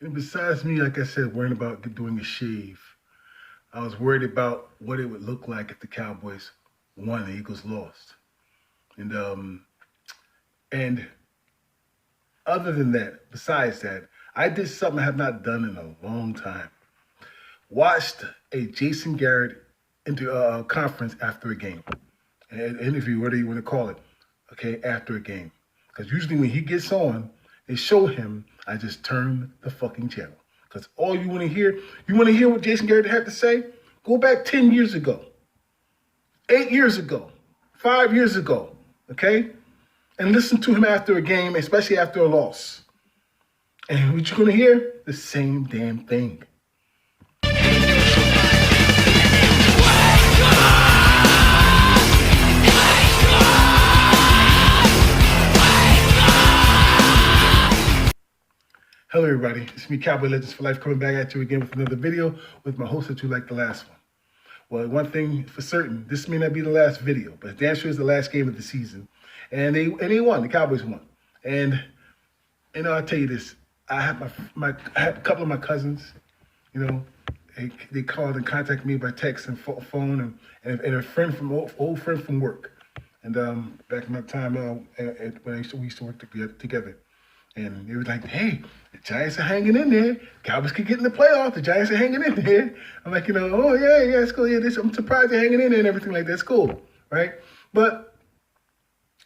And besides me, like I said, worrying about doing a shave, I was worried about what it would look like if the Cowboys won and the Eagles lost. And other than that, besides that, I did something I have not done in a long time. Watched a Jason Garrett conference after a game, an interview, whatever you want to call it, okay, after a game. Because usually when he gets on, they show him, I just turn the fucking channel. Because all you want to hear what Jason Garrett had to say? Go back 10 years ago, 8 years ago, 5 years ago, okay? And listen to him after a game, especially after a loss. And what you're going to hear? The same damn thing. Hello everybody, it's me, Cowboy Legends for Life, coming back at you again with another video with my host that you like the last one. Well, one thing for certain, this may not be the last video, but damn sure is the last game of the season. And they won, the Cowboys won. And I'll tell you this, I have a couple of my cousins, they called and contacted me by text and phone and a old friend from work. And back in my time when we used to work together. And they were like, hey, the Giants are hanging in there. Cowboys could get in the playoffs. The Giants are hanging in there. I'm like, oh, yeah, it's cool. Yeah, I'm surprised they're hanging in there and everything like that. It's cool, right? But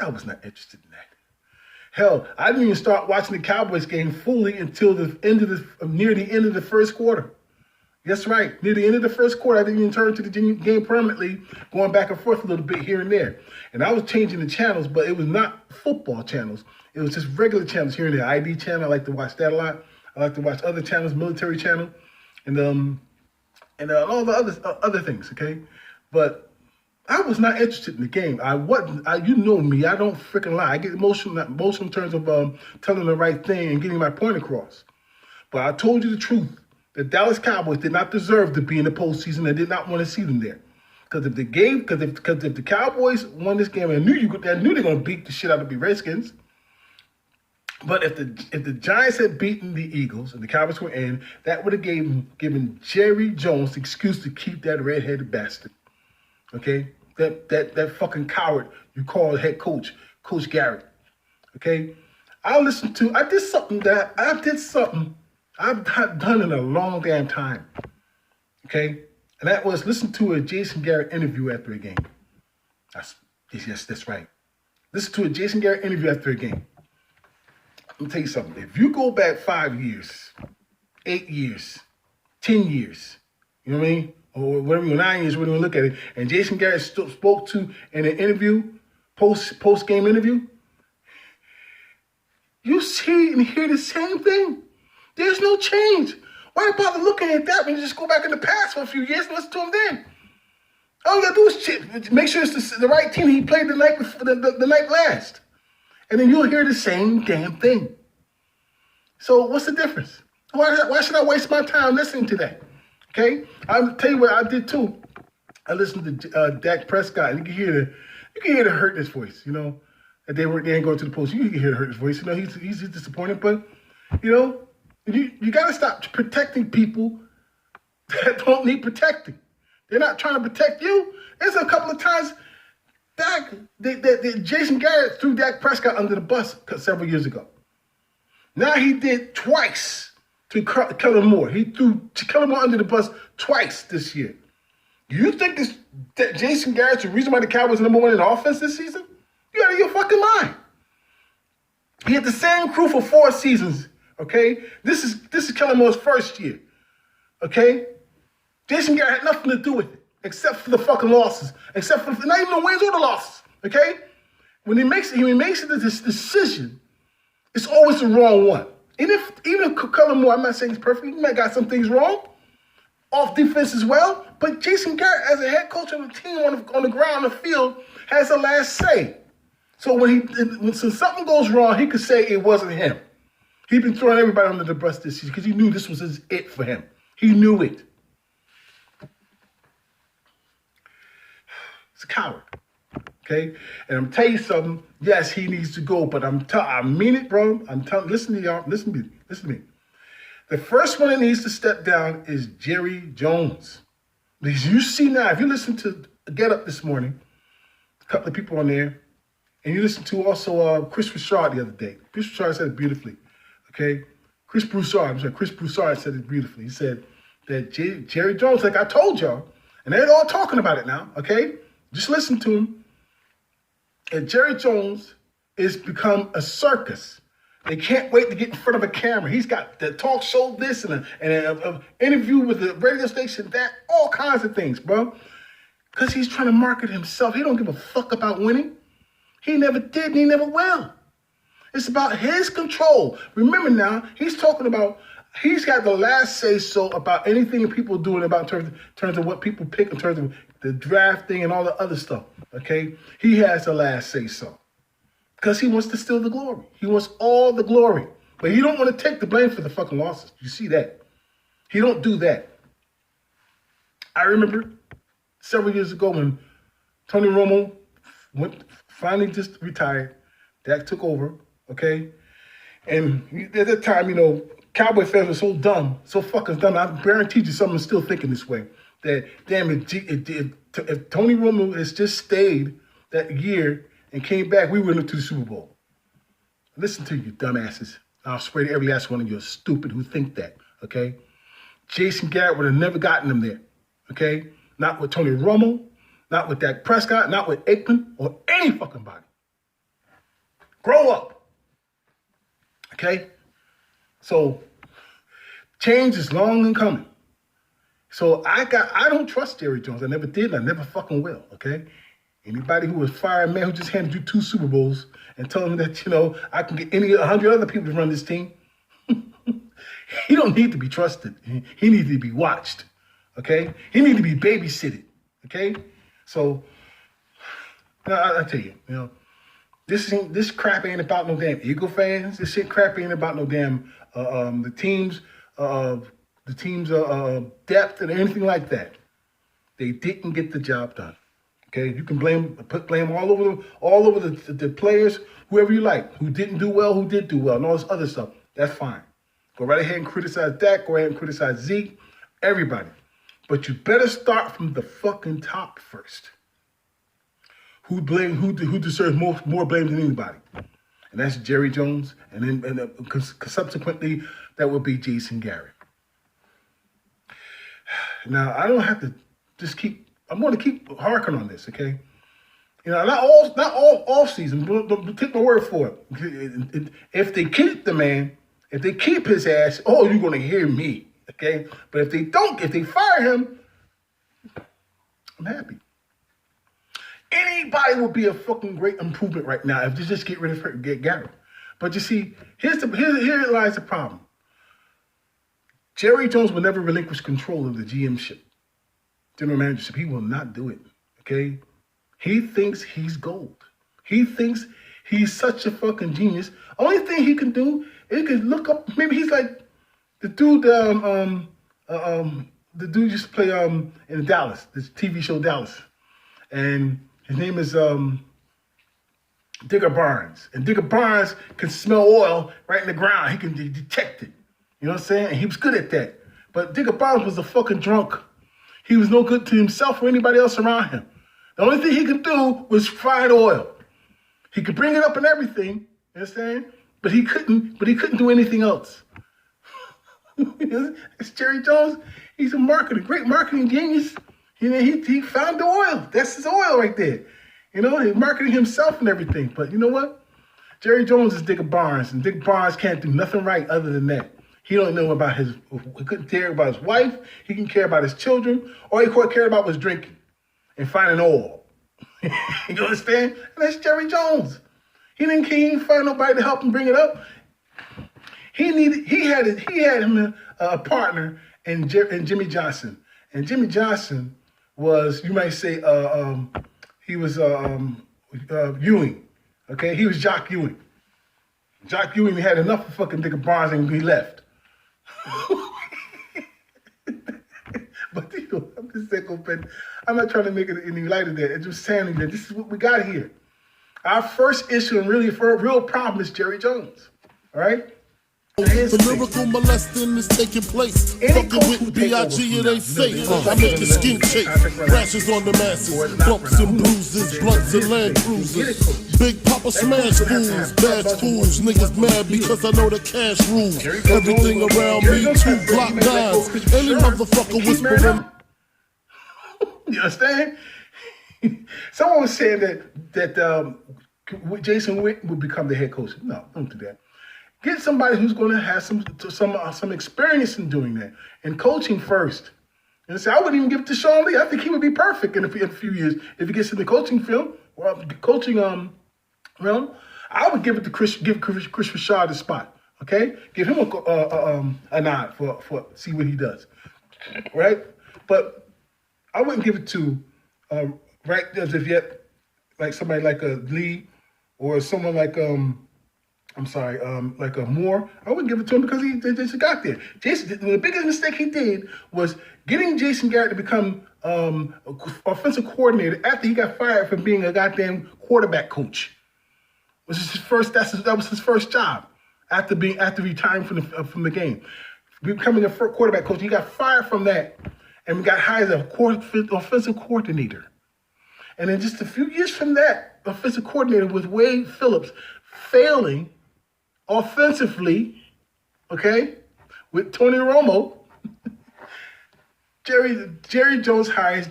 I was not interested in that. Hell, I didn't even start watching the Cowboys game fully until near the end of the first quarter. That's right. Near the end of the first quarter, I didn't even turn to the game permanently, going back and forth a little bit here and there. And I was changing the channels, but it was not football channels. It was just regular channels here and there. ID channel, I like to watch that a lot. I like to watch other channels, military channel, and all the other things, okay? But I was not interested in the game. You know me, I don't freaking lie. I get emotional in terms of telling the right thing and getting my point across. But I told you the truth. The Dallas Cowboys did not deserve to be in the postseason. I did not want to see them there. Because if the Cowboys won this game, I knew they're going to beat the shit out of the Redskins. But if the Giants had beaten the Eagles and the Cowboys were in, that would have given Jerry Jones the excuse to keep that redheaded bastard. Okay? That fucking coward you call head coach, Coach Garrett. Okay? I did something I've not done in a long damn time. Okay? And that was listen to a Jason Garrett interview after a game. That's right. Listen to a Jason Garrett interview after a game. Let me tell you something. If you go back 5 years, 8 years, 10 years, you know what I mean? Or whatever, 9 years, whatever you look at it, and Jason Garrett spoke to in an interview, post-game interview, you see and hear the same thing. There's no change. Why bother looking at that when you just go back in the past for a few years and listen to him then? All you gotta do is make sure it's the right team he played the night before, the night last. And then you'll hear the same damn thing. So what's the difference? Why should I waste my time listening to that? Okay? I'll tell you what I did too. I listened to Dak Prescott, and you can hear the hurt in his voice, that they ain't going to the post. You can hear the hurt in his voice. He's disappointed, but you got to stop protecting people that don't need protecting. They're not trying to protect you. There's a couple of times Jason Garrett threw Dak Prescott under the bus several years ago. Now he did twice to Kellen Moore. He threw Kellen Moore under the bus twice this year. You think that Jason Garrett's the reason why the Cowboys are #1 in offense this season? You out of your fucking mind. He had the same crew for 4 seasons. Okay, this is Kellen Moore's first year. Okay, Jason Garrett had nothing to do with it except for the fucking losses, except for not even the wins or the losses. Okay, when he makes this decision, it's always the wrong one. And even if Kellen Moore, I'm not saying he's perfect, he might got some things wrong off defense as well. But Jason Garrett, as a head coach of the team on the ground, on the field, has the last say. So when something goes wrong, he could say it wasn't him. He's been throwing everybody under the bus this season because he knew this was it for him. He knew it. He's a coward. Okay? And I'm telling you something, yes, he needs to go, but I mean it, bro. I'm telling, listen to y'all, listen to me. The first one that needs to step down is Jerry Jones. Because you see now, if you listen to Get Up this morning, a couple of people on there, and you listen to also Chris Broussard the other day. Chris Broussard said it beautifully, okay? Chris Broussard said it beautifully. He said that Jerry Jones, like I told y'all, and they're all talking about it now, okay? Just listen to him. And Jerry Jones is become a circus. They can't wait to get in front of a camera. He's got the talk show this and an interview with the radio station that, all kinds of things, bro. Because he's trying to market himself. He don't give a fuck about winning. He never did and he never will. It's about his control. Remember now, he's talking about, he's got the last say so about anything people doing about in terms of what people pick, in terms of the drafting and all the other stuff, okay? He has the last say so. Because he wants to steal the glory. He wants all the glory. But he don't want to take the blame for the fucking losses. You see that? He don't do that. I remember several years ago when Tony Romo finally just retired. Dak took over, okay? And at that time, you know, Cowboy fans were so dumb, so fucking dumb. I guarantee you someone's still thinking this way. That, damn, if Tony Romo has just stayed that year and came back, we went into the Super Bowl. Listen to you, dumbasses. I'll swear to every last one of you are stupid who think that, okay? Jason Garrett would have never gotten them there, okay? Not with Tony Romo, not with Dak Prescott, not with Aikman, or any fucking body. Grow up, okay? So, change is long and coming. So I don't trust Jerry Jones. I never did, and I never fucking will, okay? Anybody who was fired, man, who just handed you 2 Super Bowls and told him that, you know, I can get 100 other people to run this team. He don't need to be trusted. He needs to be watched, okay? He needs to be babysitted, okay? So, I tell you, you know, this crap ain't about no damn Eagle fans. This shit crap ain't about no damn the team's depth and anything like that. They didn't get the job done. Okay, you can put blame all over the players, whoever you like, who didn't do well, who did do well, and all this other stuff. That's fine. Go right ahead and criticize Dak. Go ahead and criticize Zeke, everybody. But you better start from the fucking top first. Who deserves more blame than anybody? And that's Jerry Jones, and then subsequently that would be Jason Garrett. Now I don't have to just keep. I'm going to keep harking on this, okay? You know, not all off season, but take my word for it. If they keep the man, if they keep his ass, oh, you're going to hear me, okay? But if they fire him, I'm happy. Anybody would be a fucking great improvement right now if they just get rid of Garrett. But you see, here lies the problem. Jerry Jones will never relinquish control of the GM-ship. General managership. He will not do it, okay? He thinks he's gold. He thinks he's such a fucking genius. Only thing he can do is he can look up, maybe he's like the dude, the dude used to play in Dallas, this TV show Dallas. And his name is Digger Barnes. And Digger Barnes can smell oil right in the ground. He can detect it. You know what I'm saying? And he was good at that. But Digger Barnes was a fucking drunk. He was no good to himself or anybody else around him. The only thing he could do was find oil. He could bring it up and everything, you understand? But he couldn't do anything else. It's Jerry Jones. He's a great marketing genius. He found the oil. That's his oil right there. You know, he's marketing himself and everything. But you know what? Jerry Jones is Digger Barnes, and Digger Barnes can't do nothing right other than that. He don't know about he couldn't care about his wife. He can care about his children. All he cared about was drinking and finding oil. You understand? And that's Jerry Jones. He didn't find nobody to help him bring it up. He had him a partner in Jimmy Johnson. And Jimmy Johnson was, you might say, he was Ewing. Okay? He was Jock Ewing. Jock Ewing had enough of fucking Digger Barnes and he left. But you know, I'm not trying to make it any lighter there. It's just saying that this is what we got here. Our first issue and really for a real problem is Jerry Jones. All right? The lyrical molesting is taking place. Fucking with B.I.G. it ain't safe. I make the skin shake. Rashes on the masses. Bumps and bruises. Blunts and Land Cruisers. Big Papa smash fools. Bad fools. Niggas mad because I know the cash rules. Everything around me, 2 Glock 9s. Any motherfucker whispering. You understand? Someone was saying that Jason Witten would become the head coach. No, don't do that. Get somebody who's going to have some experience in doing that and coaching first. And say, I wouldn't even give it to Sean Lee. I think he would be perfect in a few years if he gets in the coaching realm. I would give it to Chris Richard the spot. Okay, give him a nod for see what he does. Right, but I wouldn't give it to right as of yet like somebody like a Lee or someone like like a Moore. I wouldn't give it to him because he just got there. The biggest mistake he did was getting Jason Garrett to become offensive coordinator after he got fired from being a goddamn quarterback coach. Which is his first. That was his first job after retiring from the game, becoming a quarterback coach. He got fired from that and got hired as a offensive coordinator. And then just a few years from that, offensive coordinator was Wade Phillips failing offensively, okay, with Tony Romo. Jerry Jones hires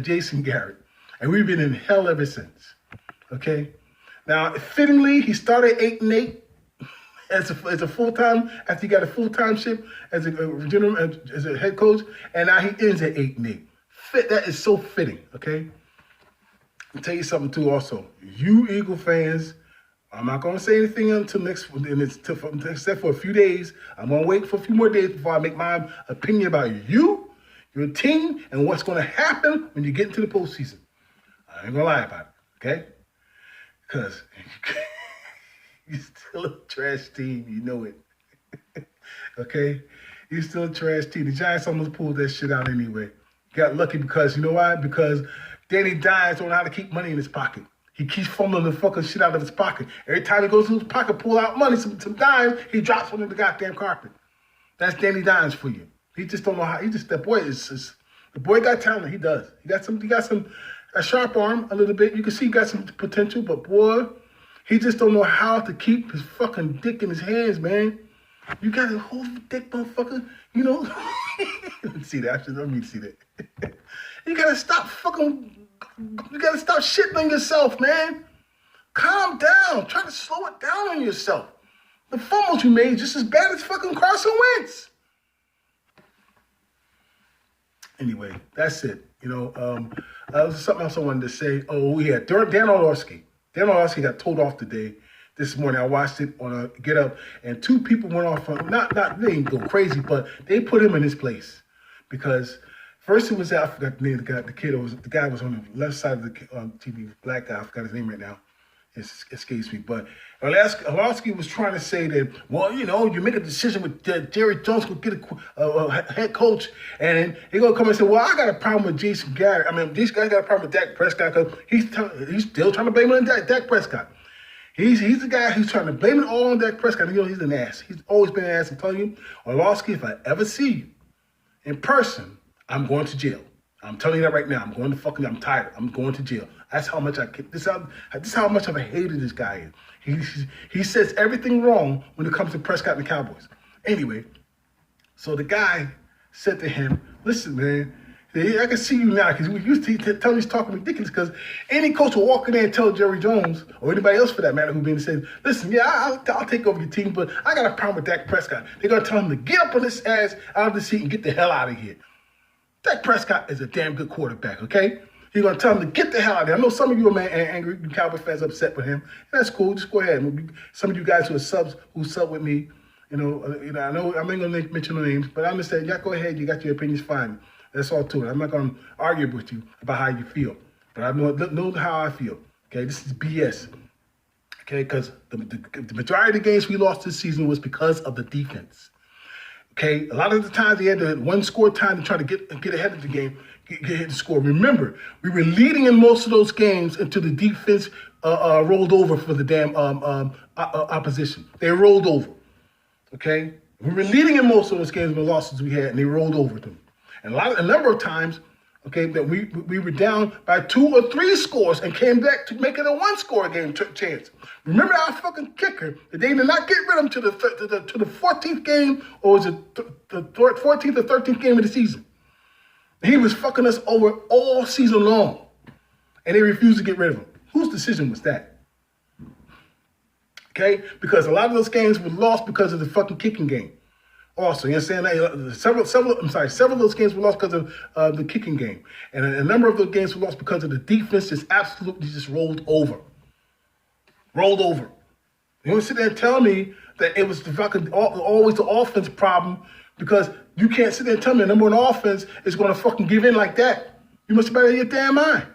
Jason Garrett, and we've been in hell ever since, okay? Now, fittingly, he started 8-8 as a full-time, after he got a full-time ship as a head coach, and now he ends at 8-8. That is so fitting, okay? I'll tell you something, too, also. You Eagle fans, I'm not going to say anything until except for a few days. I'm going to wait for a few more days before I make my opinion about you, your team, and what's going to happen when you get into the postseason. I ain't going to lie about it, okay? Because you're still a trash team. You know it. Okay? You're still a trash team. The Giants almost pulled that shit out anyway. Got lucky because, you know why? Because Danny Dimes don't know how to keep money in his pocket. He keeps fumbling the fucking shit out of his pocket. Every time he goes to his pocket, pull out money, some dimes, he drops one in the goddamn carpet. That's Danny Dimes for you. He just don't know how. The boy got talent. He does. He got a sharp arm a little bit. You can see he got some potential, but boy, he just don't know how to keep his fucking dick in his hands, man. You got to hold the dick, motherfucker. You know? Let me see that. Let me see that. You got to stop shitting on yourself, man. Calm down. Try to slow it down on yourself. The fumbles you made just as bad as fucking Carson Wentz. Anyway, that's it. You know, something else I wanted to say. Oh, yeah, Dan Orlovsky. Dan Orlovsky got told off today. This morning, I watched it on a Get Up, and 2 people went off. They didn't go crazy, but they put him in his place because first it was I forgot the name of the guy. The guy was on the left side of the TV. Black guy. I forgot his name right now. It escapes me. But Orlovsky was trying to say that, well, you know, you make a decision with Jerry Jones will get a head coach, and they're going to come and say, well, I got a problem with Jason Garrett. I mean, these guys got a problem with Dak Prescott because he's still trying to blame it on Dak Prescott. He's the guy who's trying to blame it all on Dak Prescott. You know, he's an ass. He's always been an ass. I'm telling you, Orlovsky, if I ever see you in person, I'm going to jail. I'm telling you that right now. I'm tired. I'm going to jail. That's how much this is how much of a hater this guy is. He says everything wrong when it comes to Prescott and the Cowboys. Anyway, so the guy said to him, listen, man, I can see you now because we used to tell he's talking ridiculous because any coach will walk in there and tell Jerry Jones or anybody else for that matter who been saying, listen, yeah, I'll take over your team, but I got a problem with Dak Prescott. They're going to tell him to get up on his ass out of the seat and get the hell out of here. Dak Prescott is a damn good quarterback, okay? You're going to tell him to get the hell out of there. I know some of you are angry, you Cowboy fans upset with him. That's cool. Just go ahead. Some of you guys who sub with me, I know I'm not going to mention no names, but I'm going to say, yeah, go ahead. You got your opinions, fine. That's all to it. I'm not going to argue with you about how you feel, but I know how I feel, okay? This is BS, okay? Because the majority of the games we lost this season was because of the defense. Okay, a lot of the times they had one score time to try to get ahead of the game. get the score. Remember, we were leading in most of those games until the defense rolled over for the damn opposition. They rolled over, okay? We were leading in most of those games with the losses we had, and they rolled over them. And a number of times, okay, that we were down by 2 or 3 scores and came back to make it a 1-score game chance. Remember our fucking kicker that they did not get rid of him to the 14th game, or was it the 14th or 13th game of the season? He was fucking us over all season long, and they refused to get rid of him. Whose decision was that? Okay, because a lot of those games were lost because of the fucking kicking game. Also, you understand that? Several of those games were lost because of the kicking game. And a number of those games were lost because of the defense just absolutely just rolled over. Rolled over. You want to sit there and tell me that it was the fucking always the offense problem, because you can't sit there and tell me a number one offense is going to fucking give in like that. You must be out of your damn mind.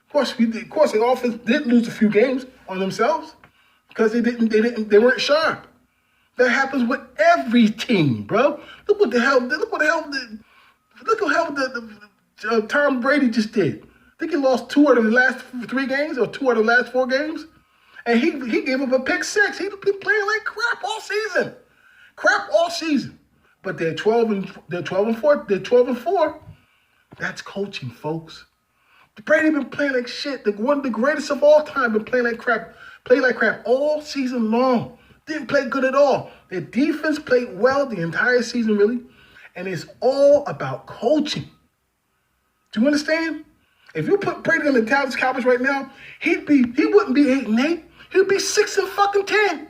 Of course, the offense did lose a few games on themselves because they weren't sharp. That happens with every team, bro. Look how Tom Brady just did. I think he lost 2 out of the last 3 games or 2 out of the last 4 games. And he gave up a pick 6. He'd been playing like crap all season. Crap all season. But they're 12 and 4. They're 12 and 4. That's coaching, folks. Brady been playing like shit. One of the greatest of all time been playing like crap. Played like crap all season long. Didn't play good at all. Their defense played well the entire season, really. And it's all about coaching. Do you understand? If you put Brady in the Dallas Cowboys right now, he wouldn't be 8-8. He'd be 6 and fucking 10.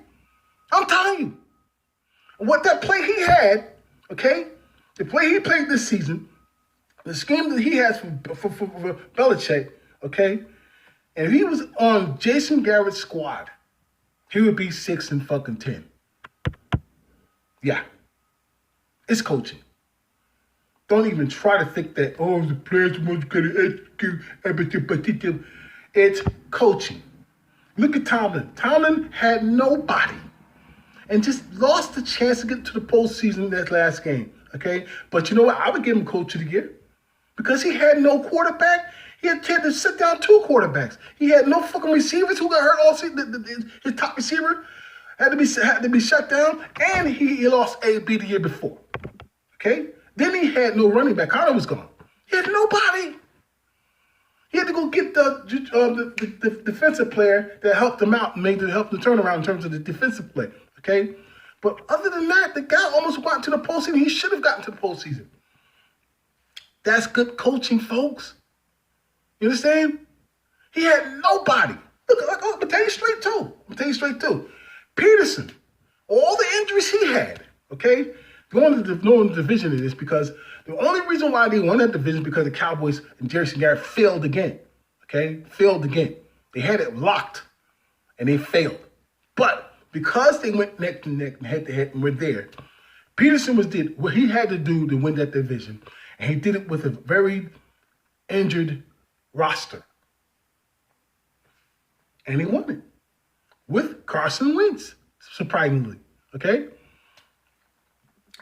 I'm telling you. What that play he had, okay? The play he played this season, the scheme that he has for Belichick, okay? And if he was on Jason Garrett's squad, he would be 6 and fucking 10. Yeah. It's coaching. Don't even try to think that, the players must get execute. It's coaching. Look at Tomlin. Tomlin had nobody and just lost the chance to get to the postseason that last game, okay? But you know what? I would give him Coach of the Year because he had no quarterback. He had to sit down 2 quarterbacks. He had no fucking receivers who got hurt all season. His top receiver had to be shut down, and he lost AB the year before. Okay? Then he had no running back. Connor was gone. He had nobody. He had to go get the defensive player that helped him out and helped the turnaround in terms of the defensive play. Okay? But other than that, the guy almost got to the postseason. He should have gotten to the postseason. That's good coaching, folks. You understand? He had nobody. Look, I'm going to tell you straight too. Peterson, all the injuries he had, okay? Going to the division in this because the only reason why they won that division is because the Cowboys and Jason Garrett failed again, okay? Failed again. They had it locked, and they failed. But because they went neck to neck and head to head and were there, Peterson did what he had to do to win that division, and he did it with a very injured roster. And he won it with Carson Wentz, surprisingly, okay?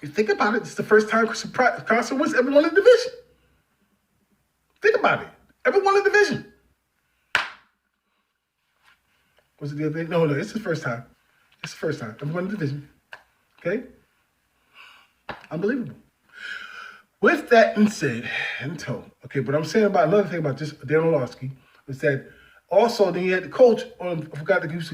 You think about it, it's the first time Carson Wentz ever won a division. Think about it. Ever won a division. Was it the other day? No, it's his first time. It's the first time. Ever won a division. Okay? Unbelievable. With that and said, and told, okay, but I'm saying about another thing about this Dan Orlovsky is that also then you had the coach on, I forgot to use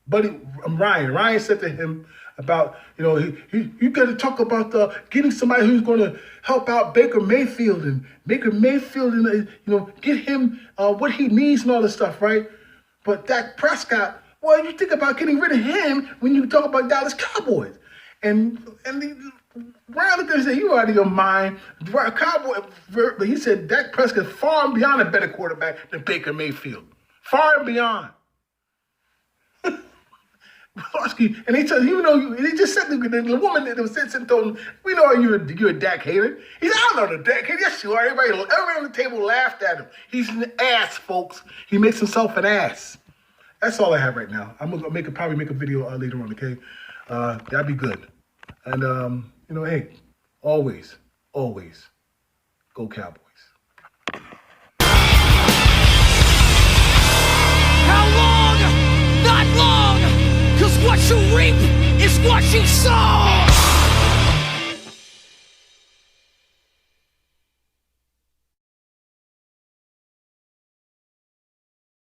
buddy Ryan. Ryan said to him about, you got to talk about getting somebody who's going to help out Baker Mayfield and get him what he needs and all this stuff, right? But Dak Prescott, well, you think about getting rid of him when you talk about Dallas Cowboys. And Ryan looked at him and said, you out of your mind. But he said Dak Prescott far and beyond a better quarterback than Baker Mayfield. Far and beyond. And he told he just said the woman that was sitting told him, we know you're a Dak hater. He said, I'm not a Dak hater. Yes, you are. Everybody on the table laughed at him. He's an ass, folks. He makes himself an ass. That's all I have right now. I'm gonna probably make a video later on, okay? That'd be good. And hey, always Go Cowboys. How long? Not long! 'Cause what you reap is what you sow!